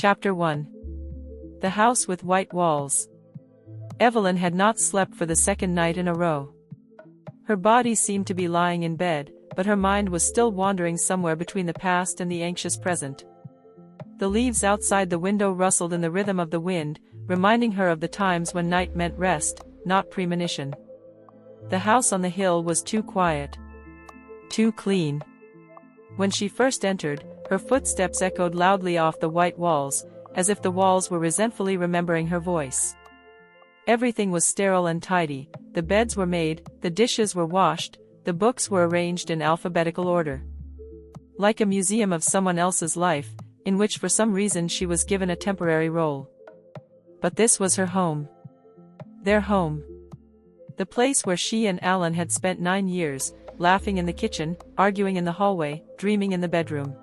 Chapter 1. The House with White Walls. Evelyn had not slept for the second night in a row. Her body seemed to be lying in bed, but her mind was still wandering somewhere between the past and the anxious present. The leaves outside the window rustled in the rhythm of the wind, reminding her of the times when night meant rest, not premonition. The house on the hill was too quiet. Too clean. When she first entered, her footsteps echoed loudly off the white walls, as if the walls were resentfully remembering her voice. Everything was sterile and tidy, the beds were made, the dishes were washed, the books were arranged in alphabetical order. Like a museum of someone else's life, in which for some reason she was given a temporary role. But this was her home. Their home. The place where she and Alan had spent 9 years, laughing in the kitchen, arguing in the hallway, dreaming in the bedroom.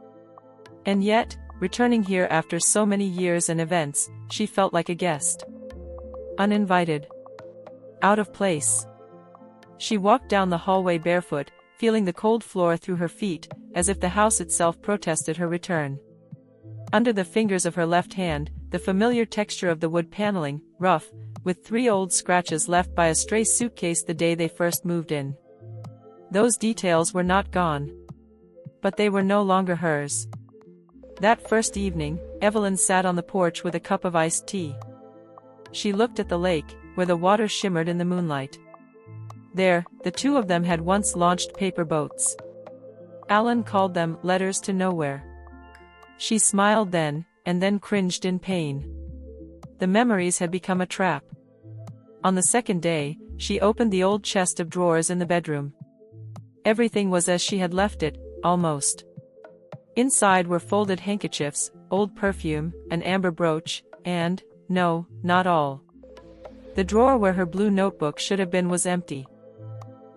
And yet, returning here after so many years and events, she felt like a guest. Uninvited. Out of place. She walked down the hallway barefoot, feeling the cold floor through her feet, as if the house itself protested her return. Under the fingers of her left hand, the familiar texture of the wood paneling, rough, with 3 old scratches left by a stray suitcase the day they first moved in. Those details were not gone. But they were no longer hers. That first evening, Evelyn sat on the porch with a cup of iced tea. She looked at the lake, where the water shimmered in the moonlight. There, the two of them had once launched paper boats. Alan called them letters to nowhere. She smiled then, and then cringed in pain. The memories had become a trap. On the second day, she opened the old chest of drawers in the bedroom. Everything was as she had left it, almost. Inside were folded handkerchiefs, old perfume, an amber brooch, and, no, not all. The drawer where her blue notebook should have been was empty.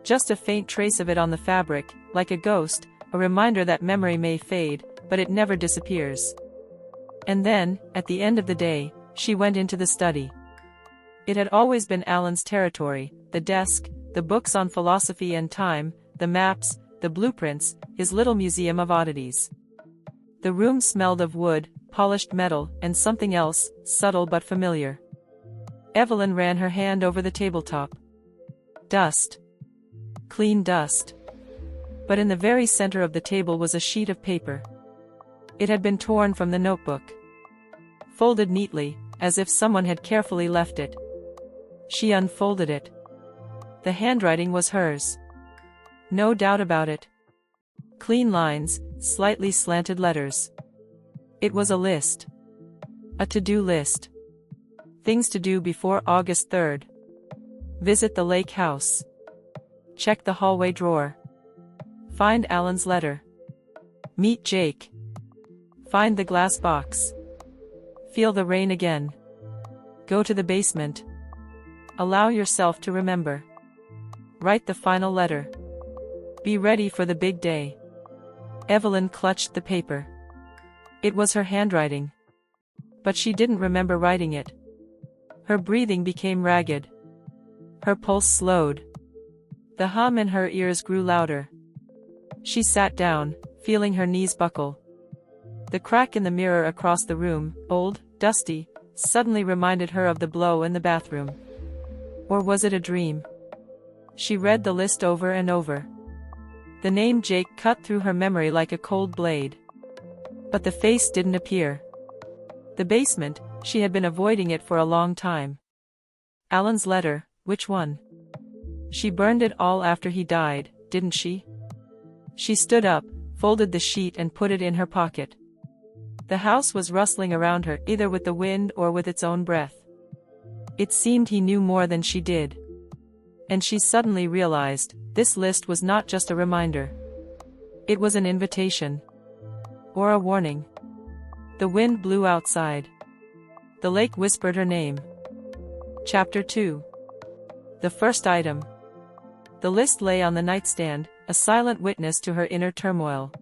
Just a faint trace of it on the fabric, like a ghost, a reminder that memory may fade, but it never disappears. And then, at the end of the day, she went into the study. It had always been Alan's territory, the desk, the books on philosophy and time, the maps, the blueprints, his little museum of oddities. The room smelled of wood, polished metal, and something else, subtle but familiar. Evelyn ran her hand over the tabletop. Dust. Clean dust. But in the very center of the table was a sheet of paper. It had been torn from the notebook. Folded neatly, as if someone had carefully left it. She unfolded it. The handwriting was hers. No doubt about it. Clean lines, slightly slanted letters. It was a list. A to-do list. Things to do before August 3rd. Visit the lake house. Check the hallway drawer. Find Alan's letter. Meet Jake. Find the glass box. Feel the rain again. Go to the basement. Allow yourself to remember. Write the final letter. Be ready for the big day. Evelyn clutched the paper. It was her handwriting. But she didn't remember writing it. Her breathing became ragged. Her pulse slowed. The hum in her ears grew louder. She sat down, feeling her knees buckle. The crack in the mirror across the room, old, dusty, suddenly reminded her of the blow in the bathroom. Or was it a dream? She read the list over and over. The name Jake cut through her memory like a cold blade. But the face didn't appear. The basement, she had been avoiding it for a long time. Alan's letter, which one? She burned it all after he died, didn't she? She stood up, folded the sheet and put it in her pocket. The house was rustling around her, either with the wind or with its own breath. It seemed he knew more than she did. And she suddenly realized, this list was not just a reminder. It was an invitation. Or a warning. The wind blew outside. The lake whispered her name. Chapter 2. The first item. The list lay on the nightstand, a silent witness to her inner turmoil.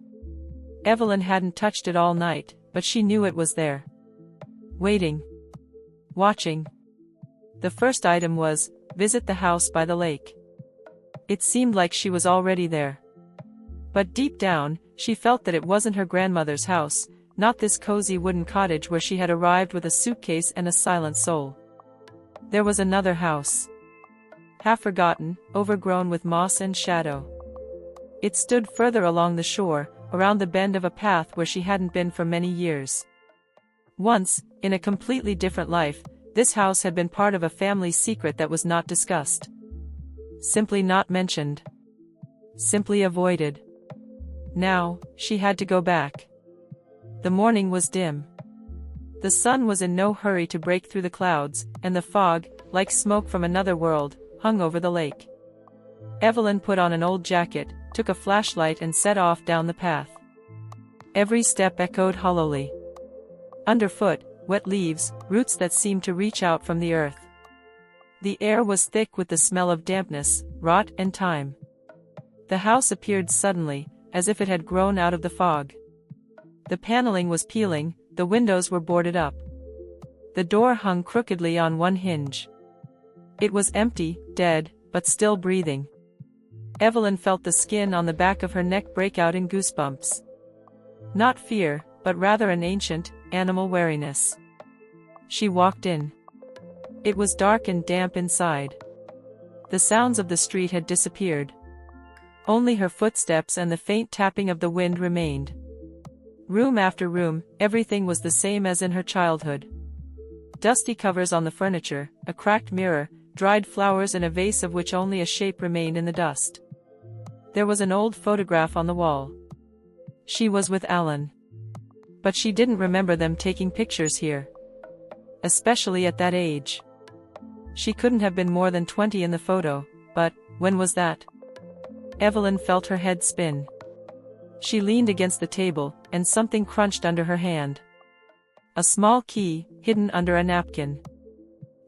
Evelyn hadn't touched it all night, but she knew it was there. Waiting. Watching. The first item was, visit the house by the lake. It seemed like she was already there. But deep down, she felt that it wasn't her grandmother's house, not this cozy wooden cottage where she had arrived with a suitcase and a silent soul. There was another house. Half forgotten, overgrown with moss and shadow. It stood further along the shore, around the bend of a path where she hadn't been for many years. Once, in a completely different life, this house had been part of a family secret that was not discussed. Simply not mentioned. Simply avoided. Now, she had to go back. The morning was dim. The sun was in no hurry to break through the clouds, and the fog, like smoke from another world, hung over the lake. Evelyn put on an old jacket, took a flashlight and set off down the path. Every step echoed hollowly. Underfoot, wet leaves, roots that seemed to reach out from the earth. The air was thick with the smell of dampness, rot and time. The house appeared suddenly, as if it had grown out of the fog. The paneling was peeling, the windows were boarded up. The door hung crookedly on one hinge. It was empty, dead, but still breathing. Evelyn felt the skin on the back of her neck break out in goosebumps. Not fear, but rather an ancient, animal wariness. She walked in. It was dark and damp inside. The sounds of the street had disappeared. Only her footsteps and the faint tapping of the wind remained. Room after room, everything was the same as in her childhood. Dusty covers on the furniture, a cracked mirror, dried flowers and a vase of which only a shape remained in the dust. There was an old photograph on the wall. She was with Alan. But she didn't remember them taking pictures here. Especially at that age. She couldn't have been more than 20 in the photo, but, when was that? Evelyn felt her head spin. She leaned against the table, and something crunched under her hand. A small key, hidden under a napkin.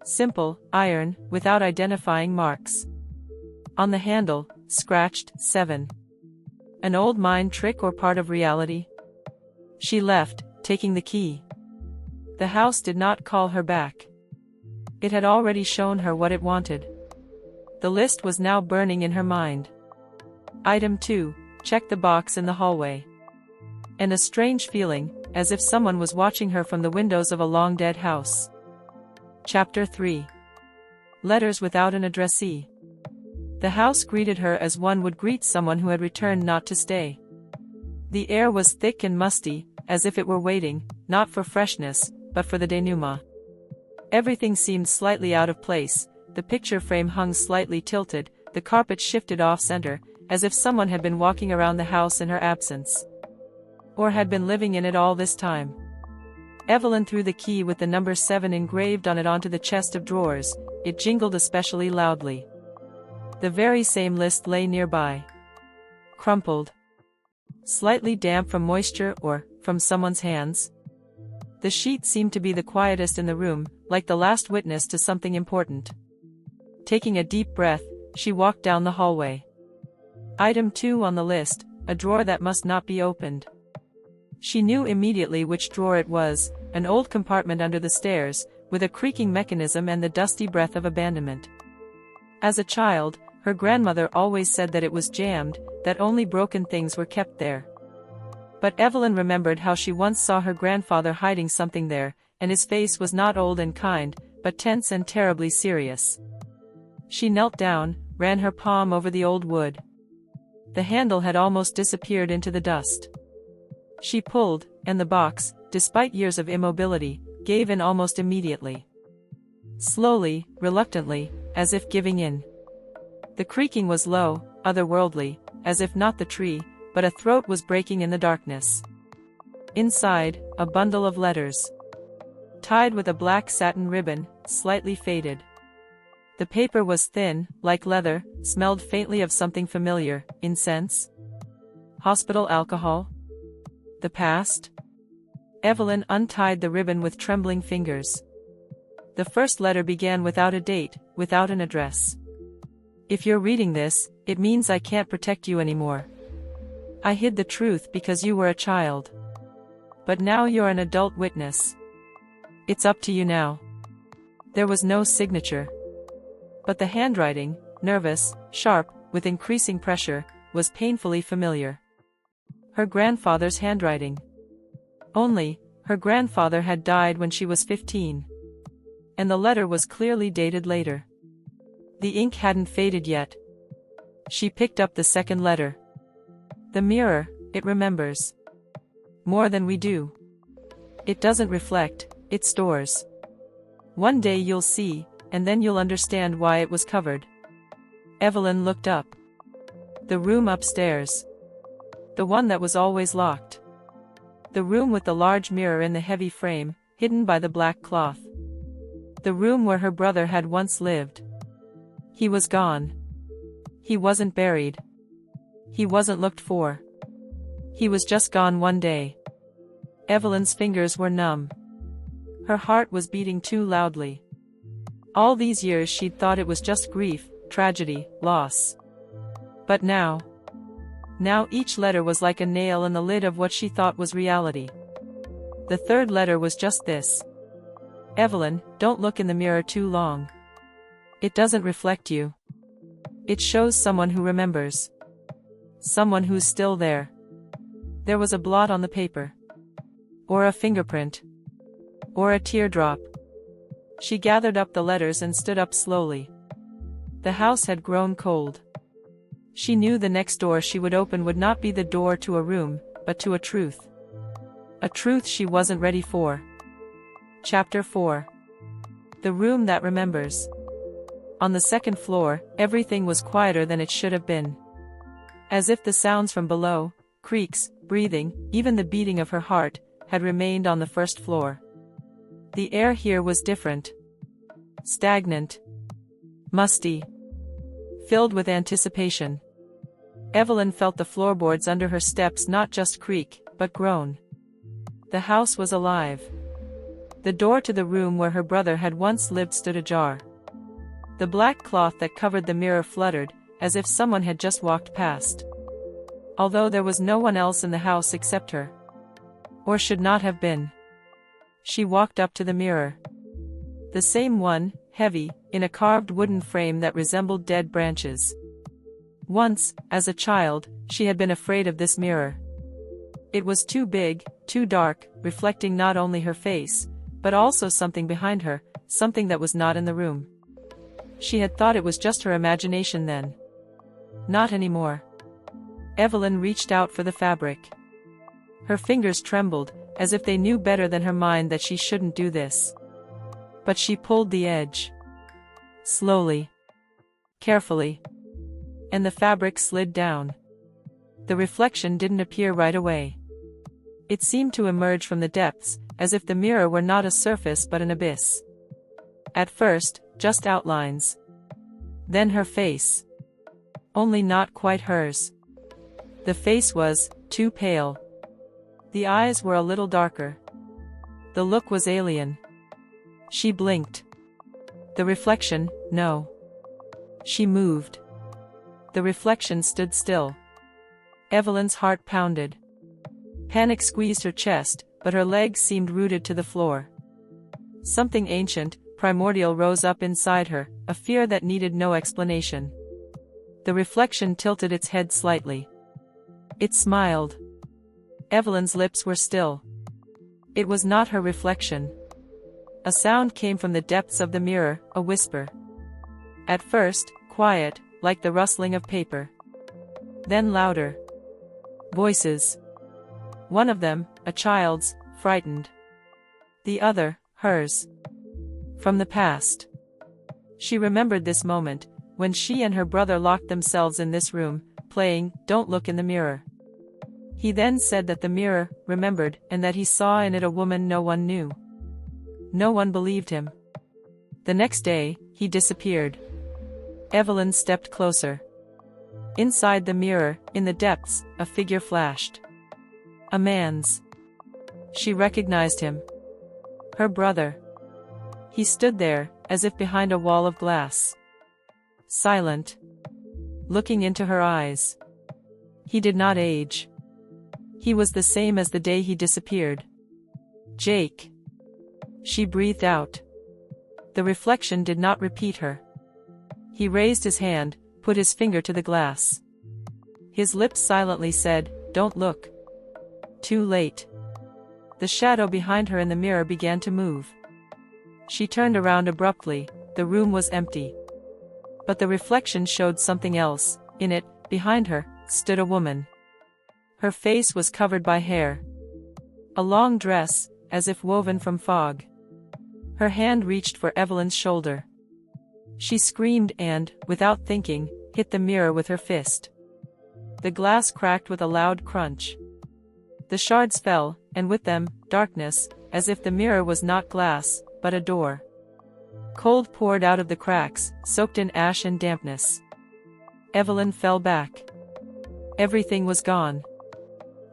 Simple, iron, without identifying marks. On the handle, scratched, 7. An old mind trick or part of reality? She left, taking the key. The house did not call her back. It had already shown her what it wanted. The list was now burning in her mind. Item 2, check the box in the hallway. And a strange feeling, as if someone was watching her from the windows of a long-dead house. Chapter 3. Letters without an addressee. The house greeted her as one would greet someone who had returned not to stay. The air was thick and musty, as if it were waiting, not for freshness, but for the denouement. Everything seemed slightly out of place, the picture frame hung slightly tilted, the carpet shifted off-center, as if someone had been walking around the house in her absence. Or had been living in it all this time. Evelyn threw the key with the number 7 engraved on it onto the chest of drawers. It jingled especially loudly. The very same list lay nearby. Crumpled. Slightly damp from moisture or from someone's hands. The sheet seemed to be the quietest in the room, like the last witness to something important. Taking a deep breath, she walked down the hallway. Item 2 on the list, a drawer that must not be opened. She knew immediately which drawer it was, an old compartment under the stairs, with a creaking mechanism and the dusty breath of abandonment. As a child, her grandmother always said that it was jammed, that only broken things were kept there. But Evelyn remembered how she once saw her grandfather hiding something there, and his face was not old and kind, but tense and terribly serious. She knelt down, ran her palm over the old wood. The handle had almost disappeared into the dust. She pulled, and the box, despite years of immobility, gave in almost immediately. Slowly, reluctantly, as if giving in. The creaking was low, otherworldly, as if not the tree, but a throat was breaking in the darkness. Inside, a bundle of letters. Tied with a black satin ribbon, slightly faded. The paper was thin, like leather, smelled faintly of something familiar, incense? Hospital alcohol? The past? Evelyn untied the ribbon with trembling fingers. The first letter began without a date, without an address. If you're reading this, it means I can't protect you anymore. I hid the truth because you were a child. But now you're an adult witness. It's up to you now. There was no signature. But the handwriting, nervous, sharp, with increasing pressure, was painfully familiar. Her grandfather's handwriting. Only, her grandfather had died when she was 15. And the letter was clearly dated later. The ink hadn't faded yet. She picked up the second letter. The mirror, it remembers. More than we do. It doesn't reflect, it stores. One day you'll see, and then you'll understand why it was covered. Evelyn looked up. The room upstairs. The one that was always locked. The room with the large mirror in the heavy frame, hidden by the black cloth. The room where her brother had once lived. He was gone. He wasn't buried. He wasn't looked for. He was just gone one day. Evelyn's fingers were numb. Her heart was beating too loudly. All these years she'd thought it was just grief, tragedy, loss. But now each letter was like a nail in the lid of what she thought was reality. The third letter was just this. Evelyn, don't look in the mirror too long. It doesn't reflect you. It shows someone who remembers. Someone who's still there. There was a blot on the paper. Or a fingerprint. Or a teardrop. She gathered up the letters and stood up slowly. The house had grown cold. She knew the next door she would open would not be the door to a room, but to a truth. A truth she wasn't ready for. Chapter 4. The room that remembers. On the second floor, everything was quieter than it should have been. As if the sounds from below, creaks, breathing, even the beating of her heart, had remained on the first floor. The air here was different. Stagnant. Musty. Filled with anticipation. Evelyn felt the floorboards under her steps not just creak, but groan. The house was alive. The door to the room where her brother had once lived stood ajar. The black cloth that covered the mirror fluttered, as if someone had just walked past. Although there was no one else in the house except her. Or should not have been. She walked up to the mirror. The same one, heavy, in a carved wooden frame that resembled dead branches. Once, as a child, she had been afraid of this mirror. It was too big, too dark, reflecting not only her face, but also something behind her, something that was not in the room. She had thought it was just her imagination then. Not anymore. Evelyn reached out for the fabric. Her fingers trembled, as if they knew better than her mind that she shouldn't do this. But she pulled the edge. Slowly. Carefully. And the fabric slid down. The reflection didn't appear right away. It seemed to emerge from the depths, as if the mirror were not a surface but an abyss. At first, just outlines. Then her face. Only not quite hers. The face was too pale. The eyes were a little darker. The look was alien. She blinked. The reflection, no. She moved. The reflection stood still. Evelyn's heart pounded. Panic squeezed her chest, but her legs seemed rooted to the floor. Something ancient, primordial rose up inside her, a fear that needed no explanation. The reflection tilted its head slightly. It smiled. Evelyn's lips were still. It was not her reflection. A sound came from the depths of the mirror, a whisper. At first, quiet, like the rustling of paper. Then louder. Voices. One of them, a child's, frightened. The other, hers. From the past. She remembered this moment, when she and her brother locked themselves in this room, playing, "Don't Look in the Mirror." He then said that the mirror remembered, and that he saw in it a woman no one knew. No one believed him. The next day, he disappeared. Evelyn stepped closer. Inside the mirror, in the depths, a figure flashed. A man's. She recognized him. Her brother. He stood there, as if behind a wall of glass. Silent. Looking into her eyes. He did not age. He was the same as the day he disappeared. Jake. She breathed out. The reflection did not repeat her. He raised his hand, put his finger to the glass. His lips silently said, "Don't look." Too late. The shadow behind her in the mirror began to move. She turned around abruptly. The room was empty. But the reflection showed something else. In it, behind her, stood a woman. Her face was covered by hair. A long dress, as if woven from fog. Her hand reached for Evelyn's shoulder. She screamed and, without thinking, hit the mirror with her fist. The glass cracked with a loud crunch. The shards fell, and with them, darkness, as if the mirror was not glass, but a door. Cold poured out of the cracks, soaked in ash and dampness. Evelyn fell back. Everything was gone.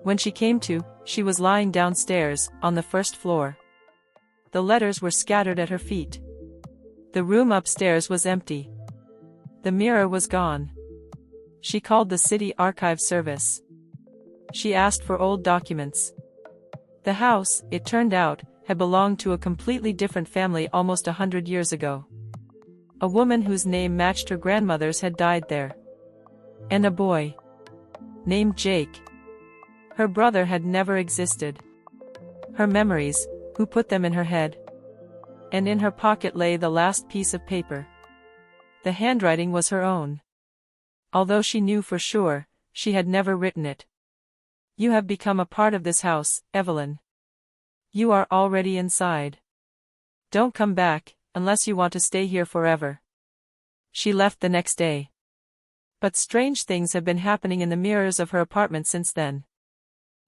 When she came to, she was lying downstairs, on the first floor. The letters were scattered at her feet. The room upstairs was empty. The mirror was gone. She called the city archive service. She asked for old documents. The house, it turned out, had belonged to a completely different family almost 100 years ago. A woman whose name matched her grandmother's had died there. And a boy named Jake. Her brother had never existed. Her memories, who put them in her head? And in her pocket lay the last piece of paper. The handwriting was her own. Although she knew for sure, she had never written it. You have become a part of this house, Evelyn. You are already inside. Don't come back, unless you want to stay here forever. She left the next day. But strange things have been happening in the mirrors of her apartment since then.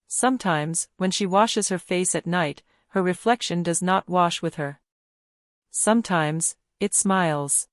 Sometimes, when she washes her face at night, her reflection does not wash with her. Sometimes, it smiles.